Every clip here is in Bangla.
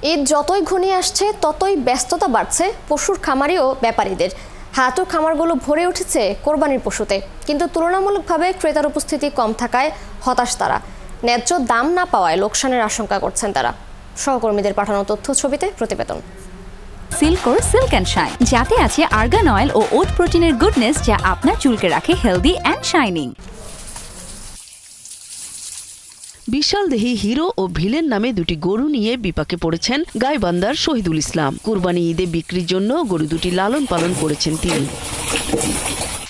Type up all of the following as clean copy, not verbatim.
ঈদ যতই ঘনিয়ে আসছে ততই ব্যস্ততা বাড়ছে পশুর খামারি ও ব্যাপারীদের। হাটুর খামারগুলো ভরে উঠেছে কোরবানির পশুতে, কিন্তু তুলনামূলকভাবে ক্রেতার উপস্থিতি কম থাকায় হতাশ তারা। ন্যায্য দাম না পাওয়ায় লোকসানের আশঙ্কা করছেন তারা। সহকর্মীদের পাঠানো তথ্য ছবিতে প্রতিবেদন। সিল্কোর সিল্ক অ্যান্ড শাইন, যাতে আছে আর্গান অয়েল ও ওট প্রোটিনের গুডনেস, যা আপনার চুলকে রাখে হেলদি অ্যান্ড শাইনিং। বিশাল দেহি হিরো ও ভিলেন নামে দুটি গরু নিয়ে বিপাকে পড়েছেন গাইবান্ধার শহীদুল ইসলাম। কুরবানি ঈদে বিক্রির জন্য গরু দুটি লালন পালন করেছেন তিনি।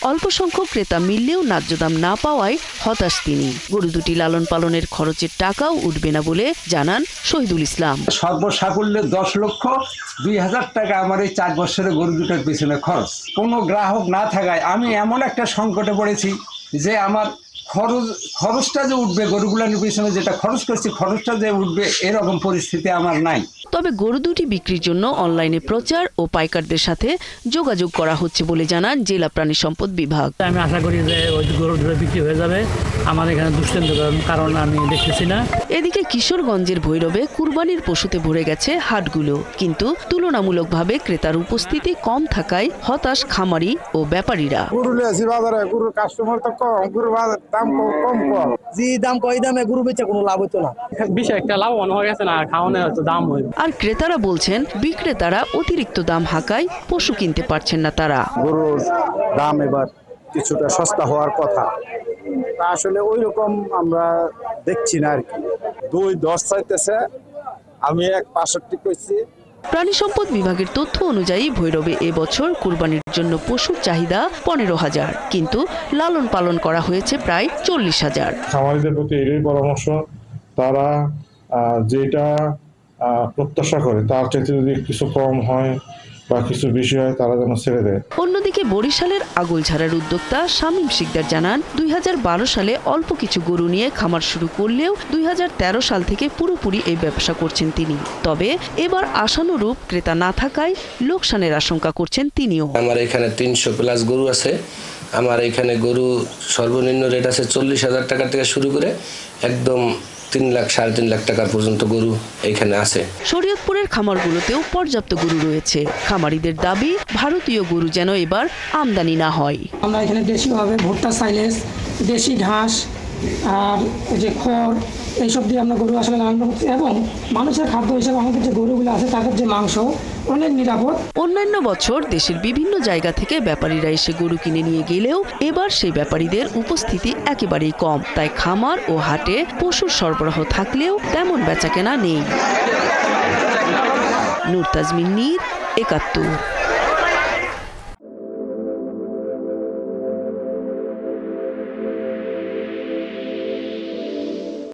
অল্প সংখ্যক ক্রেতা মিললেও ন্যায্য দাম না পাওয়ায় হতাশ তিনি। গরু দুটি লালন পালনের খরচের টাকাও উঠবে না বলে জানান শহীদুল ইসলাম। সর্বসাকুল্যে 10,02,000 টাকা আমার এই 4 বছরের গরু দুটোর পিছনে খরচ। কোনো গ্রাহক না থাকায় আমি এমন একটা সংকটে পড়েছি যে আমার খরচটা যে উঠবে, গরুগুলোর পিছনে যেটা খরচ করছি খরচটা যে উঠবে, এরকম পরিস্থিতি আমার নাই। তবে গরু দুটি বিক্রির জন্য অনলাইনে প্রচার ও পাইকারদের সাথে যোগাযোগ করা হচ্ছে বলে জানান জেলা প্রাণী সম্পদ বিভাগ। আমি আশা করি যে ওই গরু দুটো বিক্রি হয়ে যাবে। আমার এখানে দুশ্চিন্তার কারণ আমি দেখতেছি না। এদিকে কিশোরগঞ্জের ভৈরবে কুরবানির পশুতে ভরে গেছে হাটগুলো, কিন্তু তুলনামূলকভাবে ক্রেতার উপস্থিতি কম থাকায় হতাশ খামারি ও ব্যাপারীরা। গরু লেছি বাজারে, গরুর কাস্টমার তো কম, গরুর দাম কম যে দাম কই দামে গরু বেচে কোনো লাভ হতো না। বেশি একটা লাভবান হয়ে গেছে না, খাওয়ানোর হয়তো দাম হয়। আর ক্রেতারা বলছেন বিক্রেতারা অতিরিক্ত দাম হাঁকায় পশু কিনতে পারছেন না তারা। গরুর দাম এবার কিছুটা সস্তা হওয়ার কথা, তা আসলে ওই রকম আমরা দেখছি না আর কি। 2.10 চাইতেছে, আমি 1.65 কইছি। প্রাণী সম্পদ বিভাগের তথ্য অনুযায়ী ভৈরবে এবছর কুরবানির জন্য পশুর চাহিদা 15,000, কিন্তু লালন পালন করা হয়েছে প্রায় 40,000। খামারিদের প্রতি এটাই পরামর্শ, তারা যেটা প্রত্যাশা করে তার চাইতে যদি কিছু কম হয় বা কিছু বেশি হয় তারা যেন ছেড়ে দেয়। অন্যদিকে বরিশালের আগলঝাড়ার উদ্যোক্তা শামীম শিকদার জানান 2012 সালে অল্প কিছু গরু নিয়ে খামার শুরু করলেও 2013 সাল থেকে পুরোপুরি এই ব্যবসা করছেন তিনি। তবে এবার আশানুরূপ ক্রেতা না থাকায় লোকসানের আশঙ্কা করছেন তিনিও। আমার এখানে 300+ গরু আছে। আমার এখানে গরু সর্বনিম্ন রেট আছে 40,000 টাকা থেকে শুরু করে একদম 3 লাখ 3.5 লাখ টাকা পর্যন্ত গরু এখানে আছে। শরীয়তপুরের খামারগুলোতেও পর্যাপ্ত গরু রয়েছে। খামারিদের দাবি ভারতীয় গরু যেন এবার আমদানি না হয়। আমরা এখানে দেশীয়ভাবে ভুট্টা, সাইলেজ, দেশি ঘাস আর যে খড়, এইসব দিয়ে আমরা গরু আসলে লালন করছি, এবং মানুষের খাদ্য হিসেবে আমাদের যে গরুগুলো আছে তাদের যে মাংস অনেক নিরাপদ। অন্যান্য বছর দেশের বিভিন্ন জায়গা থেকে ব্যাপারীরা এসে গরু কিনে নিয়ে গেলেও এবার সেই ব্যাপারীদের উপস্থিতি একেবারেই কম। তাই খামার ও হাটে পশুর সরবরাহ থাকলেও তেমন বেচাকেনা নেই। নূর তাজমিন নীর, 71।